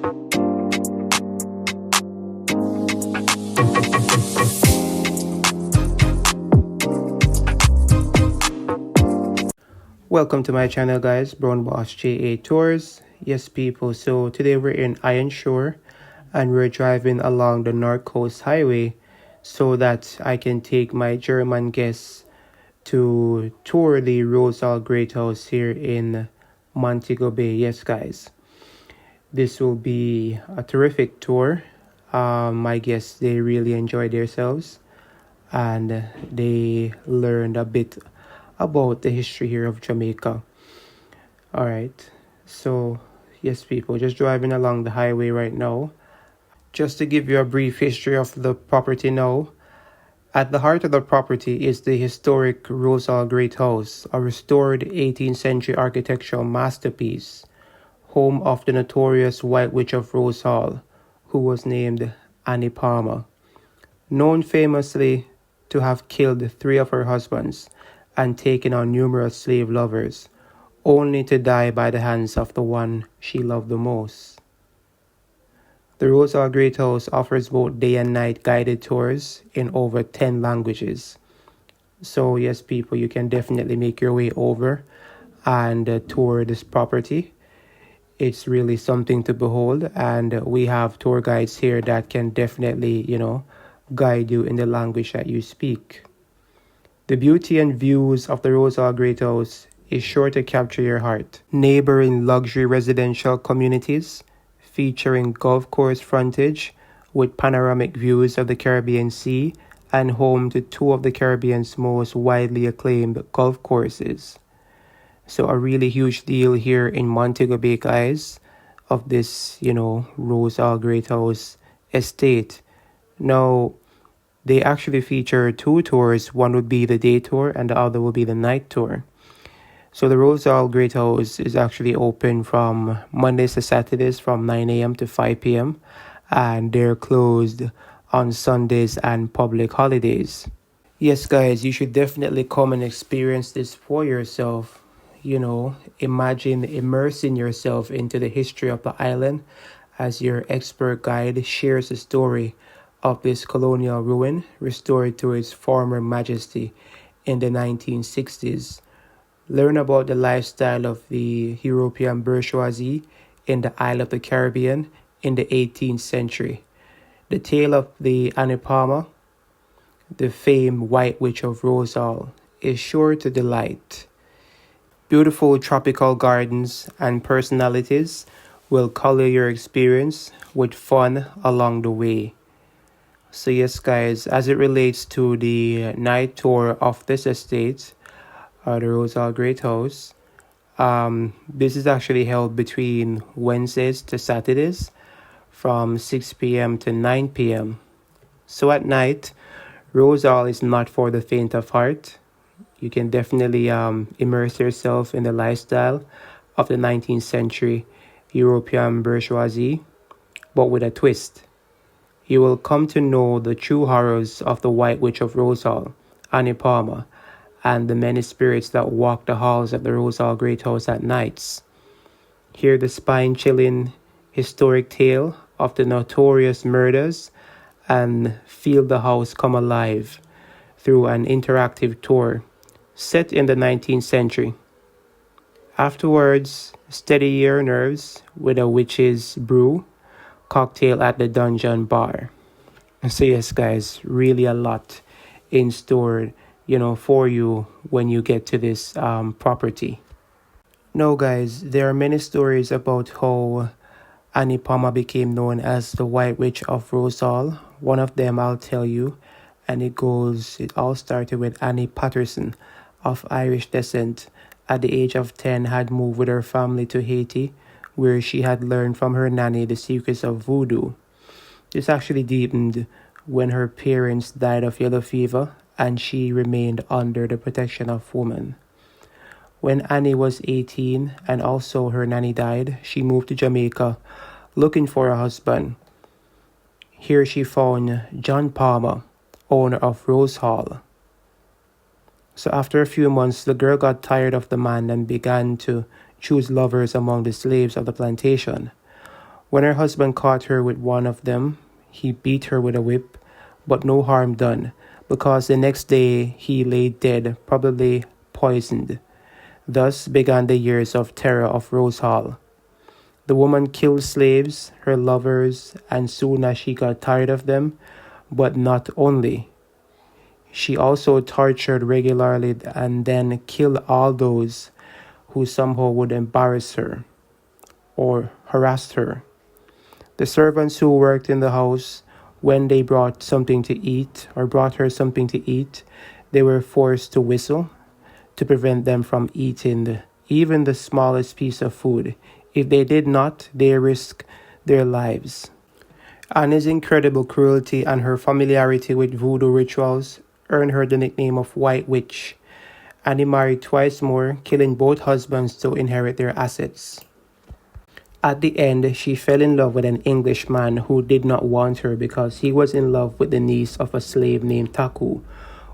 Welcome to my channel, guys. BrownBossJaTours. Yes, people. So today we're in Ironshore and we're driving along the North Coast Highway so that I can take my German guests to tour the Rosehall Great House here in Montego Bay. Yes, guys. This will be a terrific tour. My guests, they really enjoyed themselves and they learned a bit about the history here of Jamaica. All right, so yes, people, just driving along the highway right now. Just to give you a brief history of the property now. At the heart of the property is the historic Rosehall Great House, a restored 18th century architectural masterpiece, home of the notorious White Witch of Rosehall, who was named Annie Palmer. Known famously to have killed 3 of her husbands and taken on numerous slave lovers, only to die by the hands of the one she loved the most. The Rosehall Great House offers both day and night guided tours in over 10 languages. So yes, people, you can definitely make your way over and tour this property. It's really something to behold, and we have tour guides here that can definitely, guide you in the language that you speak. The beauty and views of the Rosehall Great House is sure to capture your heart. Neighboring luxury residential communities featuring golf course frontage with panoramic views of the Caribbean Sea and home to 2 of the Caribbean's most widely acclaimed golf courses. So a really huge deal here in Montego Bay, guys, of this, Rosehall Great House estate. Now, they actually feature 2 tours. One would be the day tour and the other will be the night tour. So the Rosehall Great House is actually open from Mondays to Saturdays from 9 a.m. to 5 p.m. and they're closed on Sundays and public holidays. Yes, guys, you should definitely come and experience this for yourself. Imagine immersing yourself into the history of the island as your expert guide shares the story of this colonial ruin restored to its former majesty in the 1960s. Learn about the lifestyle of the European bourgeoisie in the Isle of the Caribbean in the 18th century. The tale of the Annie Palmer, the famed White Witch of Rosehall, is sure to delight. Beautiful tropical gardens and personalities will color your experience with fun along the way. So yes, guys, as it relates to the night tour of this estate, the Rosehall Great House, this is actually held between Wednesdays to Saturdays from 6 p.m. to 9 p.m. So at night, Rosehall is not for the faint of heart. You can definitely immerse yourself in the lifestyle of the 19th century European bourgeoisie, but with a twist. You will come to know the true horrors of the White Witch of Rosehall, Annie Palmer, and the many spirits that walk the halls of the Rosehall Great House at nights. Hear the spine-chilling historic tale of the notorious murders and feel the house come alive through an interactive tour set in the 19th century. Afterwards, steady your nerves with a witch's brew cocktail at the Dungeon Bar. So yes, guys, really a lot in store, for you when you get to this property. Now, guys, there are many stories about how Annie Palmer became known as the White Witch of Rosehall. One of them I'll tell you, and it all started with Annie Patterson of Irish descent. At the age of 10, had moved with her family to Haiti, where she had learned from her nanny the secrets of voodoo. This actually deepened when her parents died of yellow fever and she remained under the protection of women. When Annie was 18 and also her nanny died, she moved to Jamaica looking for a husband. Here she found John Palmer, owner of Rosehall. So after a few months, the girl got tired of the man and began to choose lovers among the slaves of the plantation. When her husband caught her with one of them, he beat her with a whip, but no harm done, because the next day he lay dead, probably poisoned. Thus began the years of terror of Rosehall. The woman killed slaves, her lovers, and soon as she got tired of them, but not only. She also tortured regularly and then killed all those who somehow would embarrass her or harass her. The servants who worked in the house, when they brought something to eat or brought her something to eat, they were forced to whistle to prevent them from eating even the smallest piece of food. If they did not, they risked their lives. Annie's incredible cruelty and her familiarity with voodoo rituals earned her the nickname of White Witch. Annie married twice more, killing both husbands to inherit their assets. At the end, she fell in love with an Englishman who did not want her because he was in love with the niece of a slave named Taku,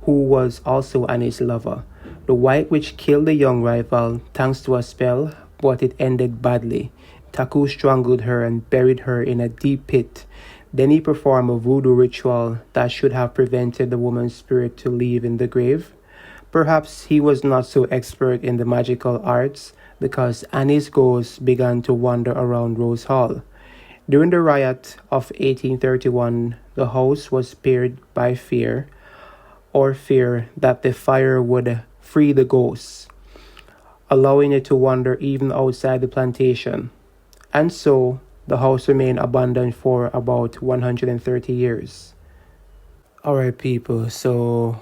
who was also Annie's lover. The White Witch killed the young rival thanks to a spell, but it ended badly. Taku strangled her and buried her in a deep pit. Then he performed a voodoo ritual that should have prevented the woman's spirit to leave in the grave. Perhaps he was not so expert in the magical arts, because Annie's ghost began to wander around Rosehall. During the riot of 1831, the house was spared by fear that the fire would free the ghosts, allowing it to wander even outside the plantation. And so, the house remained abandoned for about 130 years. Alright, people, so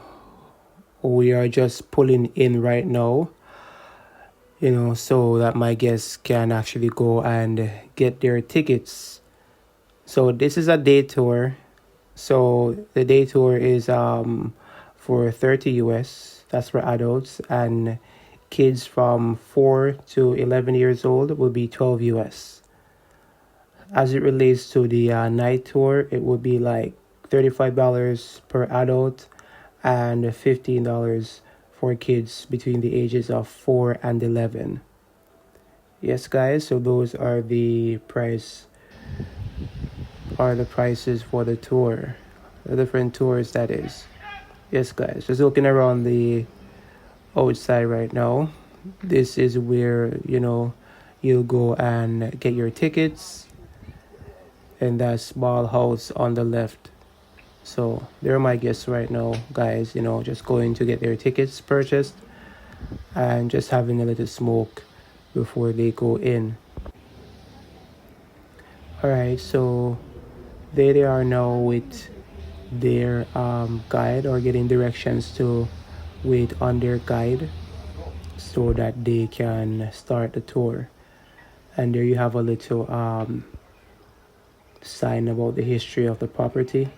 we are just pulling in right now, so that my guests can actually go and get their tickets. So this is a day tour. So the day tour is for 30 US. That's for adults, and kids from 4 to 11 years old will be 12 US. As it relates to the night tour, it will be like $35 per adult and $15 for kids between the ages of 4 and 11. Yes, guys, so those are the prices for the tour, the different tours, that is. Yes, guys, just looking around the outside right now. This is where you'll go and get your tickets, and that small house on the left. So they're my guests right now, guys, just going to get their tickets purchased and just having a little smoke before they go in. Alright, so there they are now with their guide, or getting directions to wait on their guide so that they can start the tour. And there you have a little sign about the history of the property.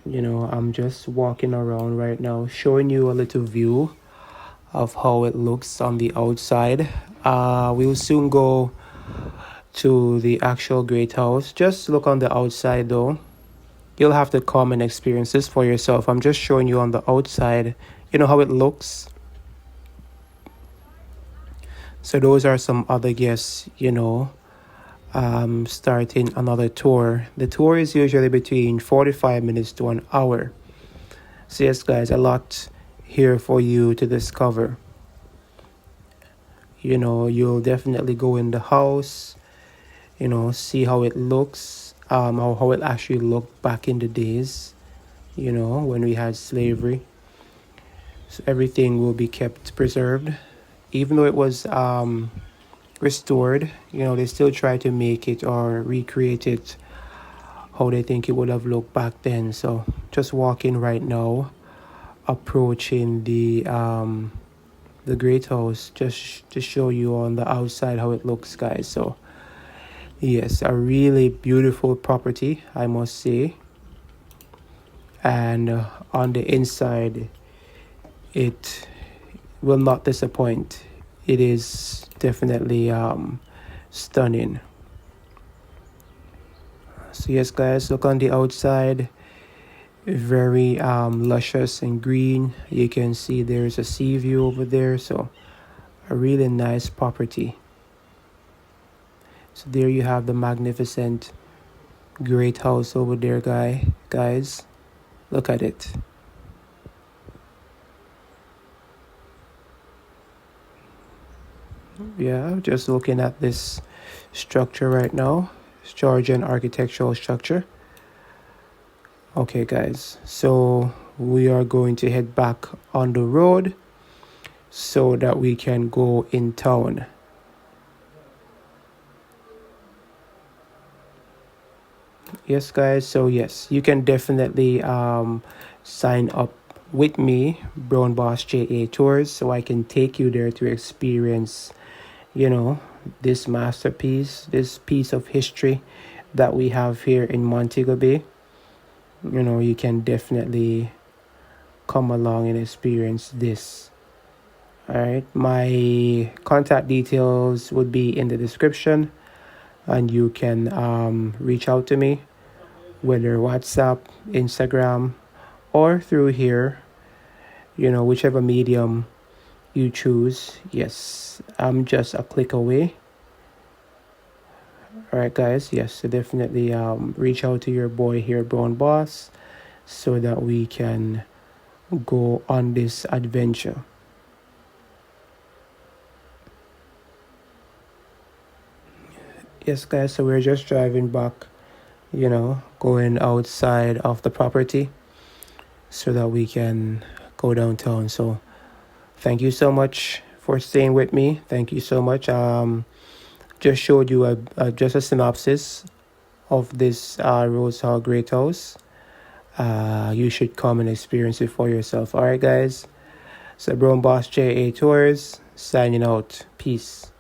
I'm just walking around right now, showing you a little view of how it looks on the outside. We'll soon go to the actual Great House. Just look on the outside though. You'll have to come and experience this for yourself. I'm just showing you on the outside, how it looks. So those are some other guests, starting another tour. The tour is usually between 45 minutes to an hour. So yes, guys, a lot here for you to discover. You'll definitely go in the house, see how it looks, how it actually looked back in the days, when we had slavery. So everything will be kept preserved, even though it was restored. They still try to make it or recreate it how they think it would have looked back then. So just walking right now, approaching the Great House, just to show you on the outside how it looks, guys. So yes, a really beautiful property, I must say. And on the inside, it will not disappoint. It is definitely stunning. So yes, guys, look on the outside. Very luscious and green. You can see there's a sea view over there. So a really nice property. So there you have the magnificent great house over there, guys. Look at it. Yeah, just looking at this structure right now. It's Georgian architectural structure. Okay, guys. So we are going to head back on the road so that we can go in town. Yes, guys. So yes, you can definitely sign up with me, Brown Boss JA Tours, so I can take you there to experience, you know, this masterpiece, this piece of history that we have here in Montego Bay. You know, you can definitely come along and experience this. All right, my contact details would be in the description, and you can reach out to me, whether WhatsApp, Instagram, or through here, you know, whichever medium you choose. Yes, I'm just a click away. All right, guys. Yes, so definitely reach out to your boy here, Brown Boss, so that we can go on this adventure. Yes, guys. So we're just driving back, you know, going outside of the property so that we can go downtown. So thank you so much for staying with me. Thank you so much. Just showed you just a synopsis of this Rosehall Great House. You should come and experience it for yourself. All right, guys. So BrownBossJaTours signing out. Peace.